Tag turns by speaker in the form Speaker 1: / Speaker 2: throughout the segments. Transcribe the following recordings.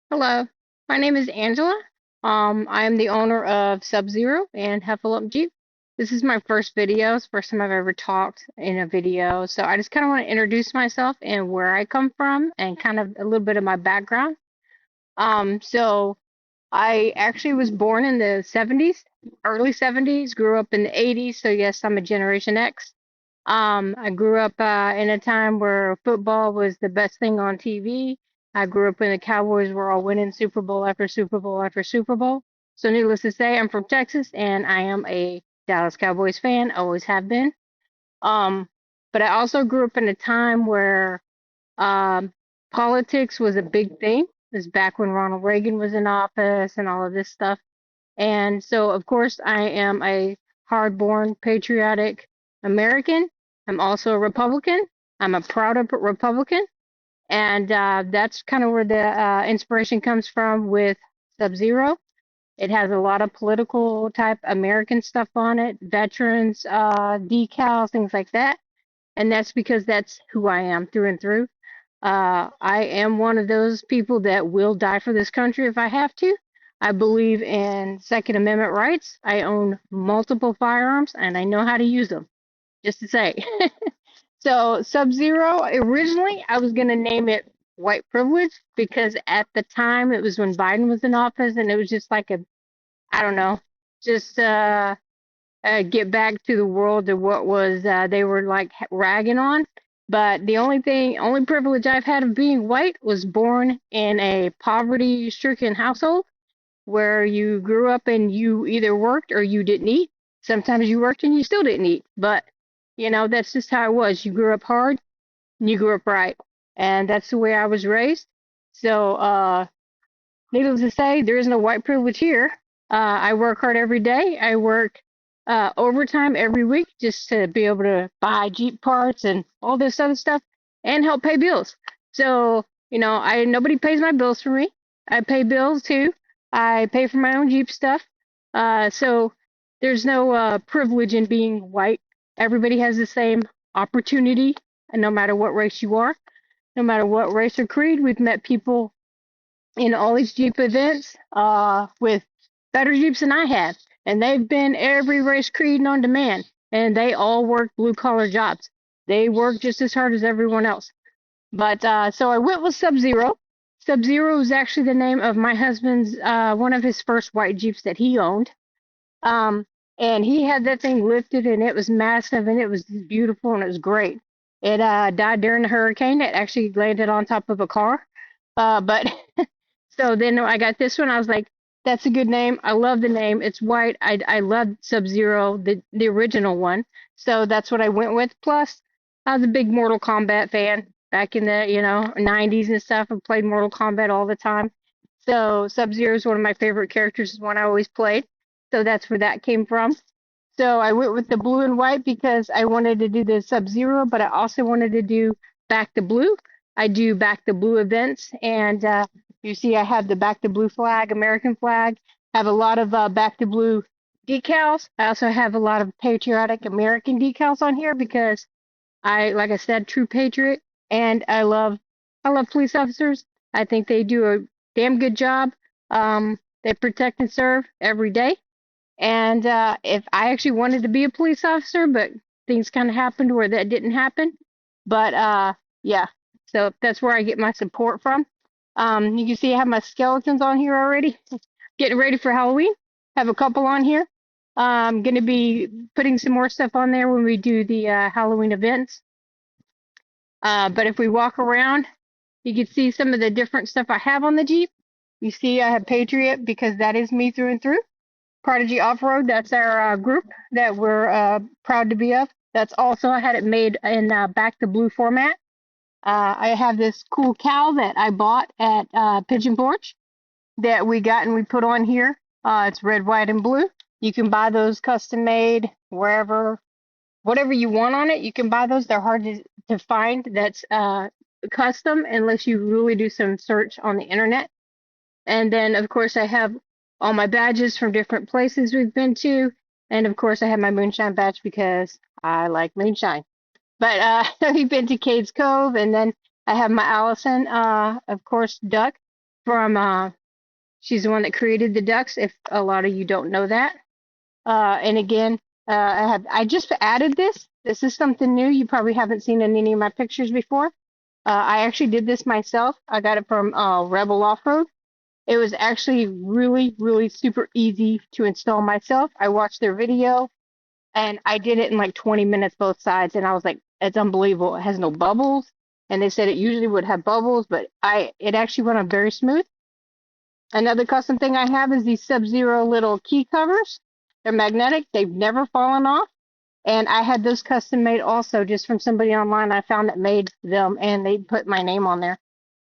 Speaker 1: Hello, my name is Angela. I am the owner of Subzero and Heffalump Jeep. This is my first video. It's the first time I've ever talked in a video. So I just kind of want to introduce myself and where I come from and kind of a little bit of my background. So I actually was born in the 70s, early 70s, grew up in the 80s. So yes, I'm a Generation X. I grew up in a time where football was the best thing on TV. I grew up when the Cowboys were all winning Super Bowl after Super Bowl after Super Bowl. So, needless to say, I'm from Texas and I am a Dallas Cowboys fan, always have been. Um, but I also grew up in a time where um, politics was a big thing. This is back when Ronald Reagan was in office and all of this stuff. And so, of course, I am a hard-born, patriotic American. I'm also a Republican. I'm a proud Republican. And that's kind of where the inspiration comes from with Sub-Zero. It has a lot of political type American stuff on it, veterans, decals, things like that. And that's because that's who I am through and through. I am one of those people that will die for this country if I have to. I believe in Second Amendment rights. I own multiple firearms and I know how to use them, just to say. So, Sub Zero, originally, I was going to name it White Privilege because at the time it was when Biden was in office and it was just like a, I don't know, just get back to the world of what was they were like ragging on. But the only privilege I've had of being white was born in a poverty-stricken household where you grew up and you either worked or you didn't eat. Sometimes you worked and you still didn't eat. But that's just how it was. You grew up hard and you grew up right. And that's the way I was raised. So, needless to say, there is no white privilege here. I work hard every day. I work overtime every week just to be able to buy Jeep parts and all this other stuff and help pay bills. So, I nobody pays my bills for me. I pay bills too. I pay for my own Jeep stuff. So there's no privilege in being white. Everybody has the same opportunity, and no matter what race you are, no matter what race or creed, we've met people in all these Jeep events with better Jeeps than I have. And they've been every race, creed, and on demand. And they all work blue collar jobs. They work just as hard as everyone else. But so I went with Sub Zero. Sub Zero is actually the name of my husband's, one of his first white Jeeps that he owned. Um, and he had that thing lifted and it was massive and it was beautiful and it was great. It died during the hurricane. It actually landed on top of a car. But so then I got this one. I was like, that's a good name. I love the name. It's white. I love Sub-Zero, the original one. So that's what I went with. Plus, I was a big Mortal Kombat fan back in the, 90s and stuff. I played Mortal Kombat all the time. So Sub-Zero is one of my favorite characters, is one I always played. So that's where that came from. So I went with the blue and white because I wanted to do the Sub-Zero, but I also wanted to do Back to Blue. I do Back to Blue events, and you see I have the Back to Blue flag, American flag. I have a lot of Back to Blue decals. I also have a lot of patriotic American decals on here because like I said, true patriot, and I love police officers. I think they do a damn good job. They protect and serve every day. And if I actually wanted to be a police officer, but things kind of happened where that didn't happen. But yeah, so that's where I get my support from. You can see I have my skeletons on here already, getting ready for Halloween. Have a couple on here. I'm going to be putting some more stuff on there when we do the Halloween events. But if we walk around, you can see some of the different stuff I have on the Jeep. You see I have Patriot because that is me through and through. Prodigy Off-Road, that's our group that we're proud to be of. That's also, I had it made in Back to Blue format. I have this cool cow that I bought at Pigeon Porch that we got and we put on here. It's red, white, and blue. You can buy those custom made wherever, whatever you want on it. You can buy those. They're hard to find that's custom unless you really do some search on the internet. And then, of course, I have all my badges from different places we've been to. And of course, I have my moonshine badge because I like moonshine. But we've been to Cades Cove, and then I have my Allison, of course, duck. from she's the one that created the ducks, if a lot of you don't know that. And again, I just added this. This is something new. You probably haven't seen in any of my pictures before. I actually did this myself. I got it from Rebel Off-Road. It was actually really, really super easy to install myself. I watched their video and I did it in like 20 minutes both sides, and I was like, it's unbelievable. It has no bubbles, and they said it usually would have bubbles, but it actually went on very smooth. Another custom thing I have is these Subzero little key covers. They're magnetic. They've never fallen off. And I had those custom made also just from somebody online I found that made them, and they put my name on there.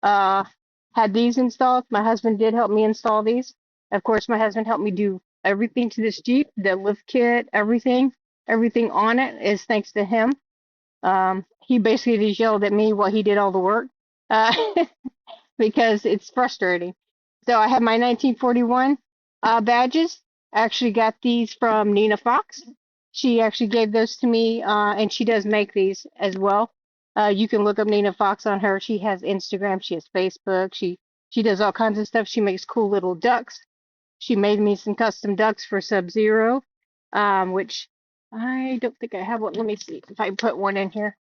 Speaker 1: Uh, had these installed. My husband did help me install these. Of course, my husband helped me do everything to this Jeep, the lift kit, everything. Everything on it is thanks to him. He basically just yelled at me while he did all the work. Uh, because it's frustrating. So I have my 1941 badges. I actually got these from Nina Fox. She actually gave those to me, and she does make these as well. You can look up Nina Fox on her. She has Instagram, she has Facebook, she does all kinds of stuff. She makes cool little ducks. She made me some custom ducks for Subzero, which I don't think I have one. Let me see if I put one in here.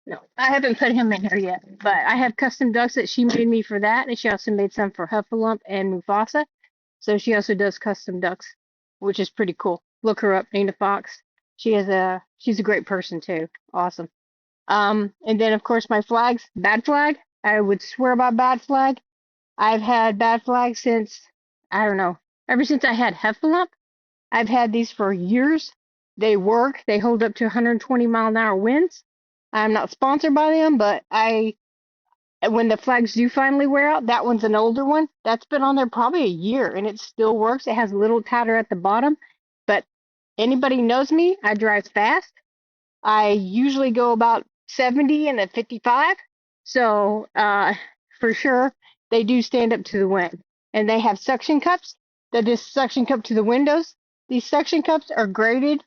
Speaker 1: No, I haven't put him in here yet, but I have custom ducks that she made me for that, and she also made some for Heffalump and Mufasa. So she also does custom ducks, which is pretty cool. Look her up, Nina Fox. She's a great person too. Awesome. And then of course my flags, Bad Flag. I would swear by Bad Flag. I've had Bad Flag since, I don't know, ever since I had Heffalump. I've had these for years. They work. They hold up to 120-mile-an-hour winds. I'm not sponsored by them, but when the flags do finally wear out, that one's an older one. That's been on there probably a year, and it still works. It has a little tatter at the bottom, but anybody knows me, I drive fast. I usually go about 70 and a 55, so for sure they do stand up to the wind. And they have suction cups that just suction cup to the windows. These suction cups are graded,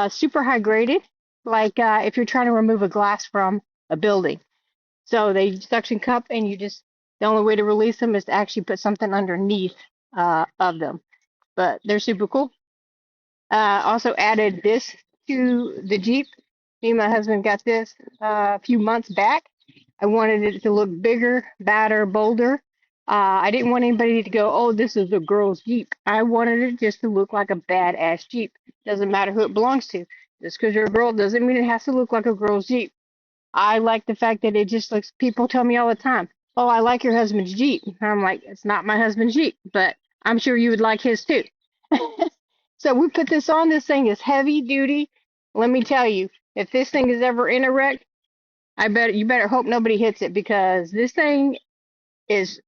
Speaker 1: super high graded, like if you're trying to remove a glass from a building. So they suction cup, and the only way to release them is to actually put something underneath of them. But they're super cool. Also added this to the Jeep. Me and my husband got this a few months back. I wanted it to look bigger, badder, bolder. I didn't want anybody to go, oh, this is a girl's Jeep. I wanted it just to look like a badass Jeep. Doesn't matter who it belongs to. Just because you're a girl doesn't mean it has to look like a girl's Jeep. I like the fact that it just looks, people tell me all the time, oh, I like your husband's Jeep. And I'm like, it's not my husband's Jeep, but I'm sure you would like his too. So we put this on. This thing is heavy duty. Let me tell you, if this thing is ever in a wreck, you better hope nobody hits it, because this thing is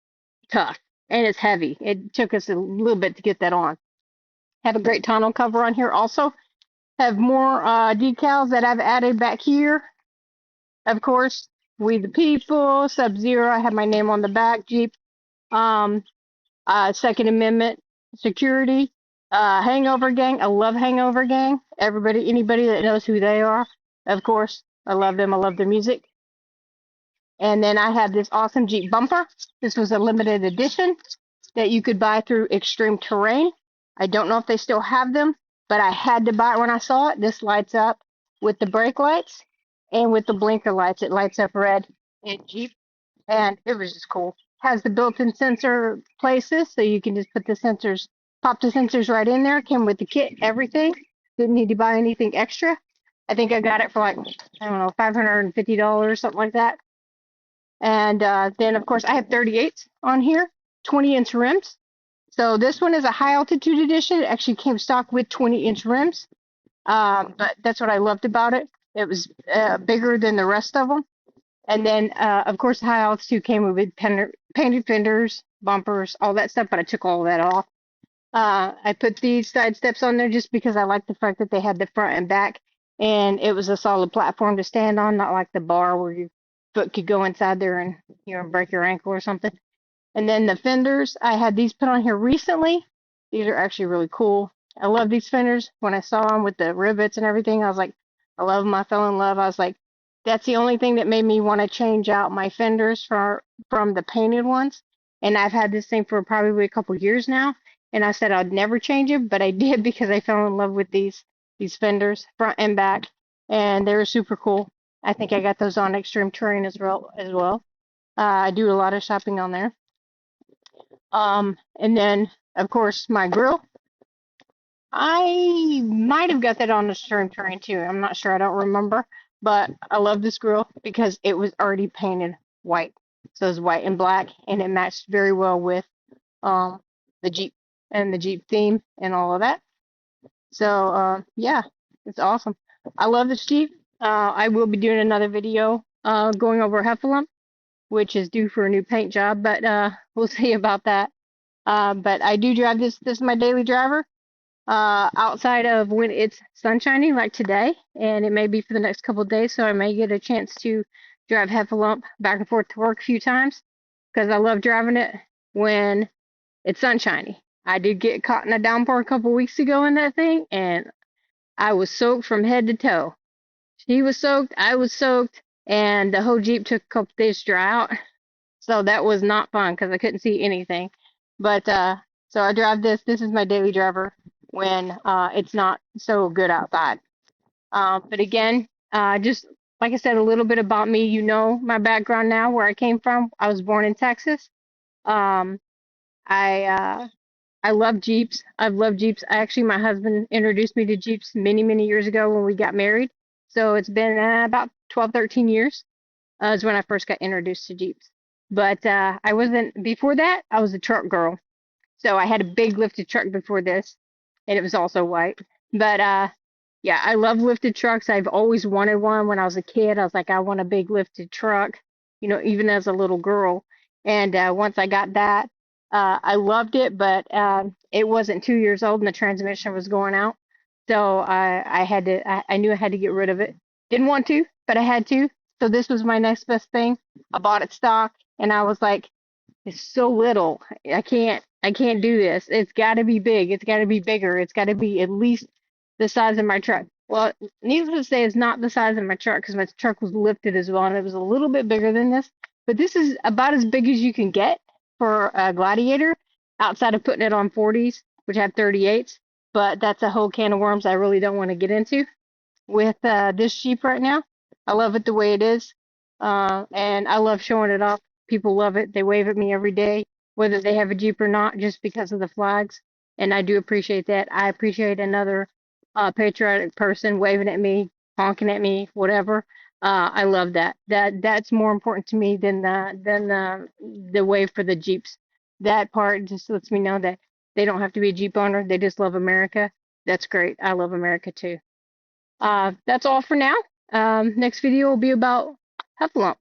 Speaker 1: tough and it's heavy. It took us a little bit to get that on. Have a great tonneau cover on here also. Have more decals that I've added back here. Of course, We the People, Subzero. I have my name on the back. Jeep. Second Amendment security. Hangover Gang. I love Hangover Gang. Anybody that knows who they are, of course, I love them. I love their music. And then I have this awesome Jeep bumper. This was a limited edition that you could buy through Extreme Terrain. I don't know if they still have them, but I had to buy it when I saw it. This lights up with the brake lights and with the blinker lights. It lights up red in Jeep, and it was just cool. Has the built-in sensor places, so you can just pop the sensors right in there. Came with the kit, everything. Didn't need to buy anything extra. I think I got it for like, I don't know, $550, something like that. And then, of course, I have 38s on here, 20-inch rims. So this one is a high altitude edition. It actually came stock with 20-inch rims. But that's what I loved about it. It was bigger than the rest of them. And then, of course, the high altitude came with painted fenders, bumpers, all that stuff, but I took all that off. I put these side steps on there just because I like the fact that they had the front and back, and it was a solid platform to stand on, not like the bar where your foot could go inside there and break your ankle or something. And then the fenders, I had these put on here recently. These are actually really cool. I love these fenders. When I saw them with the rivets and everything, I was like, I love them. I fell in love. I was like, that's the only thing that made me want to change out my fenders from the painted ones. And I've had this thing for probably a couple years now. And I said I'd never change it, but I did because I fell in love with these fenders, front and back, and they were super cool. I think I got those on Extreme Terrain as well. I do a lot of shopping on there. And then of course my grill. I might have got that on the Extreme Terrain too. I'm not sure. I don't remember. But I love this grill because it was already painted white. So it's white and black, and it matched very well with um the Jeep and the Jeep theme and all of that. So yeah, it's awesome. I love this Jeep. I will be doing another video going over Heffalump, which is due for a new paint job, but we'll see about that. But I do drive this. This is my daily driver. Outside of when it's sunshiny like today, and it may be for the next couple of days, so I may get a chance to drive Heffalump back and forth to work a few times because I love driving it when it's sunshiny. I did get caught in a downpour a couple weeks ago in that thing, and I was soaked from head to toe. She was soaked, I was soaked, and the whole Jeep took a couple days to dry out. So that was not fun because I couldn't see anything. But so I drive this. This is my daily driver when it's not so good outside. But again, just like I said, a little bit about me. You know my background now, where I came from. I was born in Texas. Um, I I love Jeeps. I've loved Jeeps. Actually, my husband introduced me to Jeeps many, many years ago when we got married. So it's been about 12, 13 years is when I first got introduced to Jeeps. But I wasn't, before that, I was a truck girl. So I had a big lifted truck before this, and it was also white. But yeah, I love lifted trucks. I've always wanted one. When I was a kid, I was like, I want a big lifted truck, you know, even as a little girl. And once I got that, I loved it, but it wasn't 2 years old and the transmission was going out. So I knew I had to get rid of it. Didn't want to, but I had to. So this was my next best thing. I bought it stock, and I was like, it's so little. I can't do this. It's got to be big. It's got to be bigger. It's got to be at least the size of my truck. Well, needless to say, it's not the size of my truck because my truck was lifted as well, and it was a little bit bigger than this. But this is about as big as you can get for a Gladiator, outside of putting it on 40s, which have 38s. But that's a whole can of worms I really don't want to get into with this Jeep right now. I love it the way it is, and I love showing it off. People love it. They wave at me every day, whether they have a Jeep or not, just because of the flags. And I do appreciate that. I appreciate another patriotic person waving at me, honking at me, whatever. I love that. That's more important to me than the wave for the Jeeps. That part just lets me know that they don't have to be a Jeep owner. They just love America. That's great. I love America too. That's all for now. Next video will be about Heffalump.